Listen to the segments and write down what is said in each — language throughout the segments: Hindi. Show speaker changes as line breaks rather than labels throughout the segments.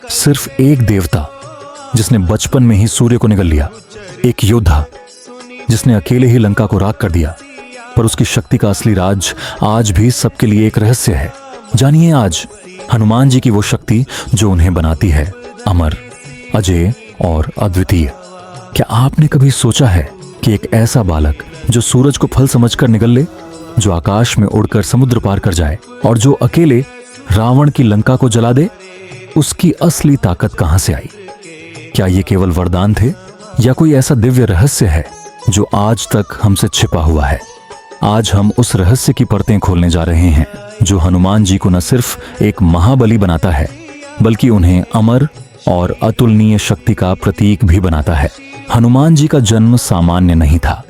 सिर्फ एक देवता जिसने बचपन में ही सूर्य को निगल लिया, एक योद्धा जिसने अकेले ही लंका को राख कर दिया। पर उसकी शक्ति का असली राज आज भी सबके लिए एक रहस्य है। जानिए आज हनुमान जी की वो शक्ति जो उन्हें बनाती है अमर, अजय और अद्वितीय। क्या आपने कभी सोचा है कि एक ऐसा बालक जो सूरज को फल समझकर निगल ले, जो आकाश में उड़कर समुद्र पार कर जाए और जो अकेले रावण की लंका को जला दे, उसकी असली ताकत कहां से आई? क्या ये केवल वरदान थे या कोई ऐसा दिव्य रहस्य है जो आज तक हमसे छिपा हुआ है? आज हम उस रहस्य की परतें खोलने जा रहे हैं जो हनुमान जी को न सिर्फ एक महाबली बनाता है बल्कि उन्हें अमर और अतुलनीय शक्ति का प्रतीक भी बनाता है। हनुमान जी का जन्म सामान्य नहीं था।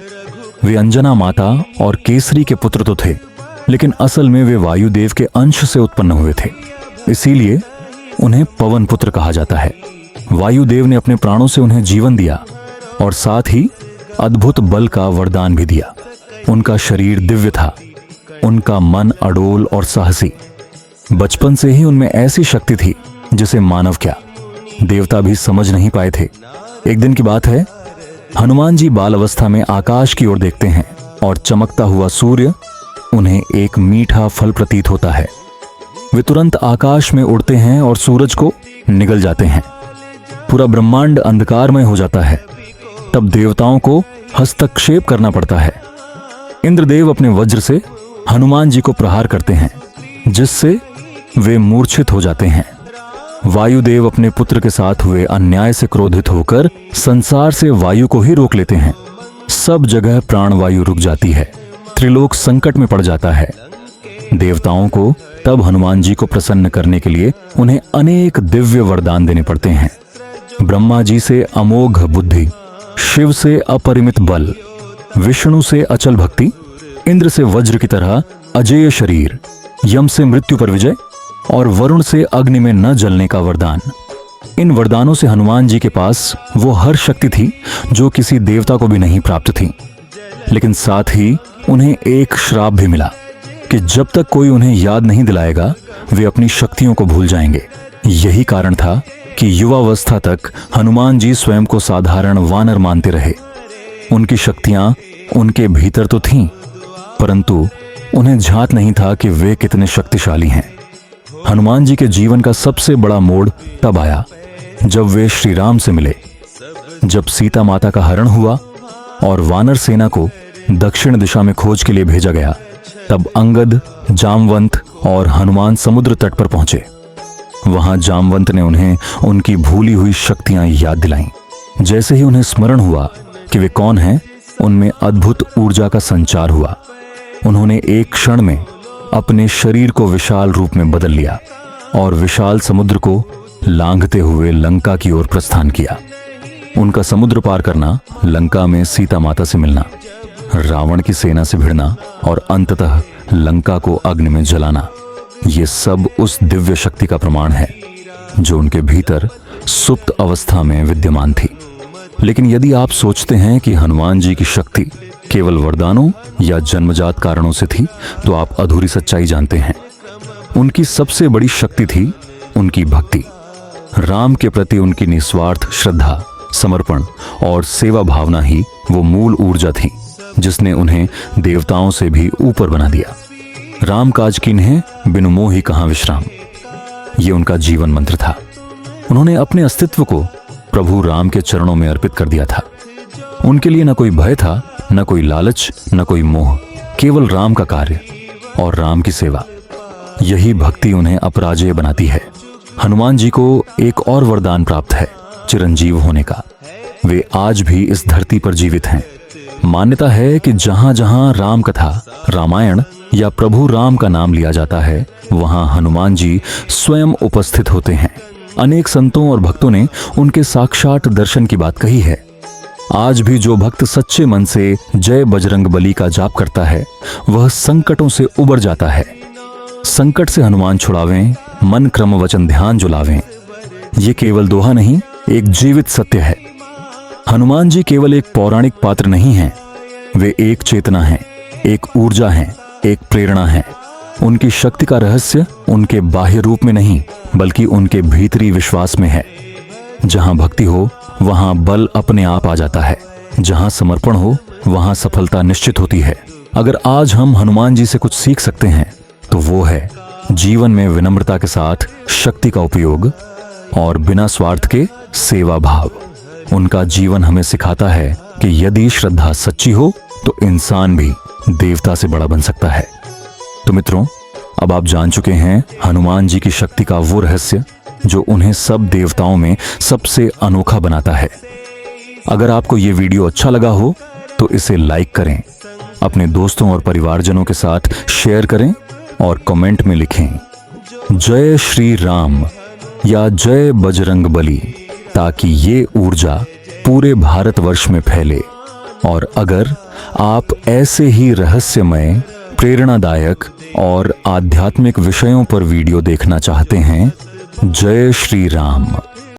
वे अंजना माता और केसरी के पुत्र तो थे, लेकिन असल में वे वायुदेव के अंश से उत्पन्न हुए थे। इसीलिए उन्हें पवन पुत्र कहा जाता है। वायुदेव ने अपने प्राणों से उन्हें जीवन दिया और साथ ही अद्भुत बल का वरदान भी दिया। उनका शरीर दिव्य था, उनका मन अडोल और साहसी। बचपन से ही उनमें ऐसी शक्ति थी जिसे मानव क्या, देवता भी समझ नहीं पाए थे। एक दिन की बात है, हनुमान जी बाल अवस्था में आकाश की ओर देखते हैं और चमकता हुआ सूर्य उन्हें एक मीठा फल प्रतीत होता है। वे तुरंत आकाश में उड़ते हैं और सूरज को निगल जाते हैं। पूरा ब्रह्मांड अंधकारमय हो जाता है। तब देवताओं को हस्तक्षेप करना पड़ता है। इंद्रदेव अपने वज्र से हनुमान जी को प्रहार करते हैं, जिससे वे मूर्छित हो जाते हैं। वायुदेव अपने पुत्र के साथ हुए अन्याय से क्रोधित होकर संसार से वायु को ही रोक लेते हैं। सब जगह प्राणवायु रुक जाती है। त्रिलोक संकट में पड़ जाता है। देवताओं को तब हनुमान जी को प्रसन्न करने के लिए उन्हें अनेक दिव्य वरदान देने पड़ते हैं। ब्रह्मा जी से अमोघ बुद्धि, शिव से अपरिमित बल, विष्णु से अचल भक्ति, इंद्र से वज्र की तरह अजेय शरीर, यम से मृत्यु पर विजय और वरुण से अग्नि में न जलने का वरदान। इन वरदानों से हनुमान जी के पास वो हर शक्ति थी जो किसी देवता को भी नहीं प्राप्त थी। लेकिन साथ ही उन्हें एक श्राप भी मिला कि जब तक कोई उन्हें याद नहीं दिलाएगा वे अपनी शक्तियों को भूल जाएंगे। यही कारण था कि युवावस्था तक हनुमान जी स्वयं को साधारण वानर मानते रहे। उनकी शक्तियां उनके भीतर तो थीं, परंतु उन्हें झात नहीं था कि वे कितने शक्तिशाली हैं। हनुमान जी के जीवन का सबसे बड़ा मोड़ तब आया जब वे श्री राम से मिले। जब सीता माता का हरण हुआ और वानर सेना को दक्षिण दिशा में खोज के लिए भेजा गया, तब अंगद, जामवंत और हनुमान समुद्र तट पर पहुंचे। वहां जामवंत ने उन्हें उनकी भूली हुई शक्तियां याद दिलाईं। जैसे ही उन्हें स्मरण हुआ कि वे कौन हैं, उनमें अद्भुत ऊर्जा का संचार हुआ। उन्होंने एक क्षण में अपने शरीर को विशाल रूप में बदल लिया और विशाल समुद्र को लांघते हुए लंका की ओर प्रस्थान किया। उनका समुद्र पार करना, लंका में सीता माता से मिलना, रावण की सेना से भिड़ना और अंततः लंका को अग्नि में जलाना, ये सब उस दिव्य शक्ति का प्रमाण है जो उनके भीतर सुप्त अवस्था में विद्यमान थी। लेकिन यदि आप सोचते हैं कि हनुमान जी की शक्ति केवल वरदानों या जन्मजात कारणों से थी, तो आप अधूरी सच्चाई जानते हैं। उनकी सबसे बड़ी शक्ति थी उनकी भक्ति। राम के प्रति उनकी निस्वार्थ श्रद्धा, समर्पण और सेवा भावना ही वो मूल ऊर्जा थी जिसने उन्हें देवताओं से भी ऊपर बना दिया। राम काज कीन्हे बिनु मोहि कहाँ विश्राम, ये उनका जीवन मंत्र था। उन्होंने अपने अस्तित्व को प्रभु राम के चरणों में अर्पित कर दिया था। उनके लिए न कोई भय था, न कोई लालच, न कोई मोह, केवल राम का कार्य और राम की सेवा। यही भक्ति उन्हें अपराजेय बनाती है। हनुमान जी को एक और वरदान प्राप्त है, चिरंजीव होने का। वे आज भी इस धरती पर जीवित हैं। मान्यता है कि जहां जहां राम कथा, रामायण या प्रभु राम का नाम लिया जाता है, वहां हनुमान जी स्वयं उपस्थित होते हैं। अनेक संतों और भक्तों ने उनके साक्षात दर्शन की बात कही है। आज भी जो भक्त सच्चे मन से जय बजरंग बली का जाप करता है, वह संकटों से उबर जाता है। संकट से हनुमान छुड़ावें, मन क्रम वचन ध्यान जो लावें, ये केवल दोहा नहीं, एक जीवित सत्य है। हनुमान जी केवल एक पौराणिक पात्र नहीं हैं, वे एक चेतना हैं, एक ऊर्जा हैं, एक प्रेरणा है। उनकी शक्ति का रहस्य उनके बाह्य रूप में नहीं बल्कि उनके भीतरी विश्वास में है। जहां भक्ति हो वहां बल अपने आप आ जाता है। जहां समर्पण हो वहां सफलता निश्चित होती है। अगर आज हम हनुमान जी से कुछ सीख सकते हैं तो वो है जीवन में विनम्रता के साथ शक्ति का उपयोग और बिना स्वार्थ के सेवा भाव। उनका जीवन हमें सिखाता है कि यदि श्रद्धा सच्ची हो तो इंसान भी देवता से बड़ा बन सकता है। तो मित्रों, अब आप जान चुके हैं हनुमान जी की शक्ति का वो रहस्य जो उन्हें सब देवताओं में सबसे अनोखा बनाता है। अगर आपको ये वीडियो अच्छा लगा हो तो इसे लाइक करें, अपने दोस्तों और परिवारजनों के साथ शेयर करें और कमेंट में लिखें जय श्री राम या जय बजरंग बली, ताकि ये ऊर्जा पूरे भारतवर्ष में फैले। और अगर आप ऐसे ही रहस्यमय, प्रेरणादायक और आध्यात्मिक विषयों पर वीडियो देखना चाहते हैं, जय श्री राम।